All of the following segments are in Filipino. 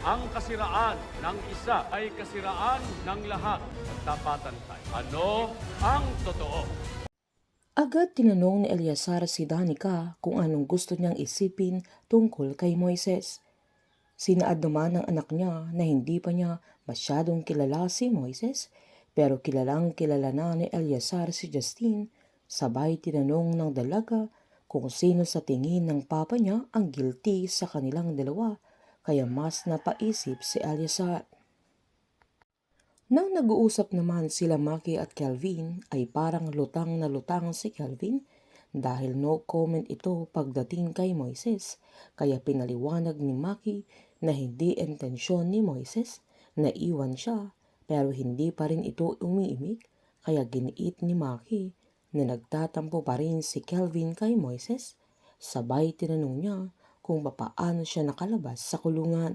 Ang kasiraan ng isa ay kasiraan ng lahat. Tapatan tayo. Ano ang totoo? Agad tinanong ni Eleazar si Danica kung anong gusto niyang isipin tungkol kay Moises. Sinaad naman ng anak niya na hindi pa niya masyadong kilala si Moises, pero kilalang kilala na ni Eleazar si Justine. Sabay tinanong ng dalaga kung sino sa tingin ng papa niya ang guilty sa kanilang dalawa, kaya mas napaisip si Eleazar. Nang nag-uusap naman sila Maki at Kelvin ay parang lutang na lutang si Kelvin dahil no comment ito pagdating kay Moises, kaya pinaliwanag ni Maki na hindi intensyon ni Moises na iwan siya, pero hindi pa rin ito umiimik, kaya giniit ni Maki na nagtatampo pa rin si Kelvin kay Moises. Sabay tinanong niya kung papaano siya nakalabas sa kulungan.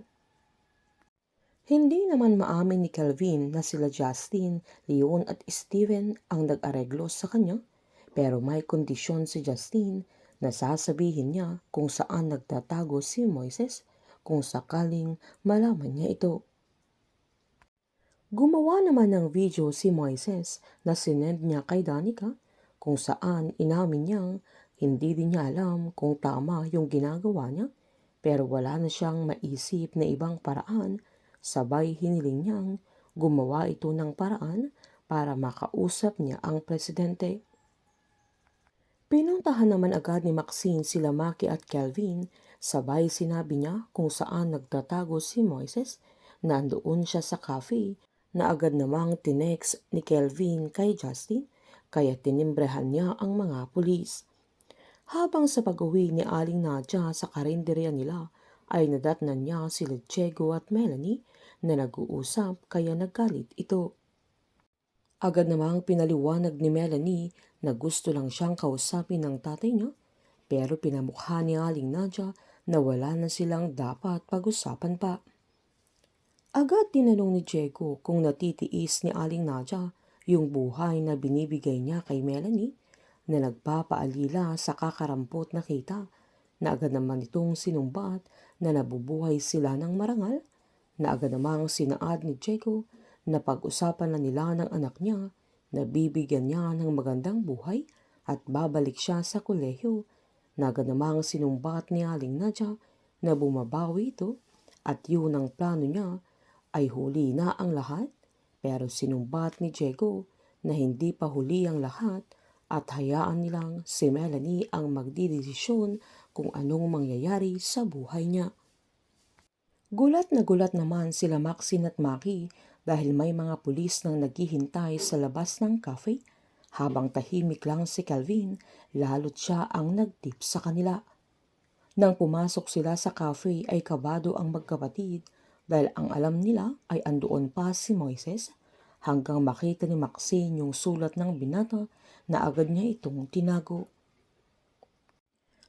Hindi naman maamin ni Kelvin na sila Justin, Leon at Steven ang nag-areglo sa kanya, pero may kondisyon si Justin na sasabihin niya kung saan nagtatago si Moises kung sakaling malaman niya ito. Gumawa naman ng video si Moises na sinend niya kay Danica kung saan inamin niyang hindi din niya alam kung tama yung ginagawa niya, pero wala na siyang maisip na ibang paraan. Sabay hiniling niyang gumawa ito ng paraan para makausap niya ang presidente. Pinuntahan naman agad ni Maxine sila Maki at Kelvin, sabay sinabi niya kung saan nagtatago si Moises. Nandoon siya sa cafe na agad namang tinext ni Kelvin kay Justin, kaya tinimbrehan niya ang mga pulis. Habang sa pag-uwi ni Aling Nadia sa karinderya nila ay nadatnan niya sila Diego at Melanie na nag-uusap, kaya naggalit ito. Agad namang pinaliwanag ni Melanie na gusto lang siyang kausapin ng tatay niya, pero pinamukha ni Aling Nadia na wala na silang dapat pag-usapan pa. Agad tinanong ni Diego kung natitiis ni Aling Nadia yung buhay na binibigay niya kay Melanie, na nagpapaalila sa kakarampot na kita, na agad naman itong sinumbat na nabubuhay sila ng marangal, na agad namang sinaad ni Diego na pag-usapan na nila ng anak niya na bibigyan niya ng magandang buhay at babalik siya sa kolehiyo, na agad namang sinumbat ni Aling Nadia na bumabawi ito at yun ang plano niya ay huli na ang lahat, pero sinumbat ni Diego na hindi pa huli ang lahat at hayaan nilang si Melanie ang magdidesisyon kung anong mangyayari sa buhay niya. Gulat naman sila Maxine at Maki dahil may mga pulis nang naghihintay sa labas ng cafe, habang tahimik lang si Calvin, lalo't siya ang nagtip sa kanila. Nang pumasok sila sa cafe ay kabado ang magkapatid dahil ang alam nila ay andoon pa si Moises, hanggang makita ni Maxine yung sulat ng binata na agad niya itong tinago.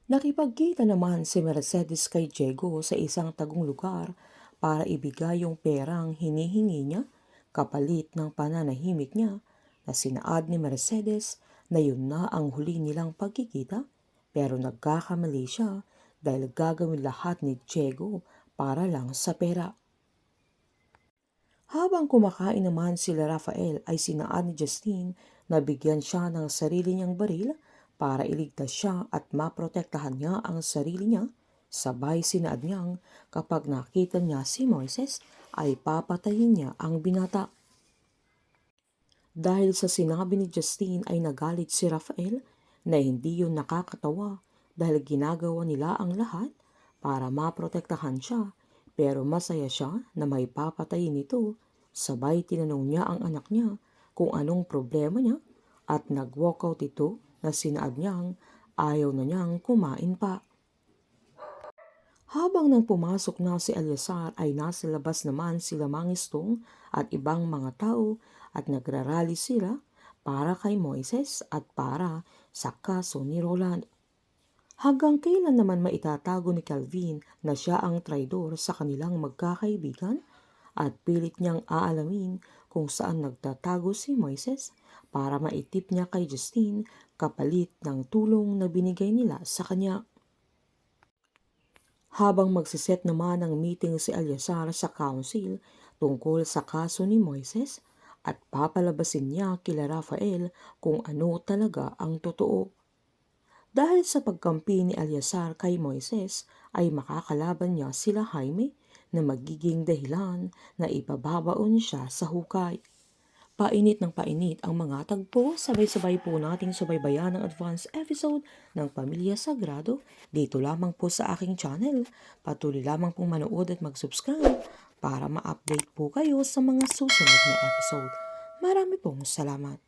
Nakipagkita naman si Mercedes kay Diego sa isang tagong lugar para ibigay yung perang hinihingi niya kapalit ng pananahimik niya, na sinaad ni Mercedes na yun na ang huli nilang pagkikita, pero nagkakamali siya dahil gagawin lahat ni Diego para lang sa pera. Habang kumakain naman sila Rafael ay sinaad ni Justine na bigyan siya ng sarili niyang baril para iligtas siya at maprotektahan niya ang sarili niya. Sabay sinaad niyang kapag nakita niya si Moises ay papatayin niya ang binata. Dahil sa sinabi ni Justine ay nagalit si Rafael na hindi yun nakakatawa dahil ginagawa nila ang lahat para maprotektahan siya, pero masaya siya na may papatayin ito. Sabay tinanong niya ang anak niya kung anong problema niya at nag-walkout ito, na sinaad niyang ayaw na niyang kumain pa. Habang nang pumasok na si Eleazar ay nasa labas naman sila Mangistong at ibang mga tao at nagrarally sila para kay Moises at para sa kaso ni Roland. Hanggang kailan naman maitatago ni Calvin na siya ang traidor sa kanilang magkakaibigan, at pilit niyang aalamin kung saan nagtatago si Moises para maitip niya kay Justine kapalit ng tulong na binigay nila sa kanya. Habang magsiset naman ng meeting si Eleazar sa council tungkol sa kaso ni Moises at papalabasin niya kila Rafael kung ano talaga ang totoo. Dahil sa pagkampi ni Eleazar kay Moises ay makakalaban niya sila Jaime na magiging dahilan na ipababaon siya sa hukay. Painit ng painit ang mga tagpo, sabay-sabay po nating subaybayan ang advance episode ng Pamilya Sagrado dito lamang po sa aking channel. Patuloy lamang pong manood at mag-subscribe para ma-update po kayo sa mga susunod na episode. Marami pong salamat.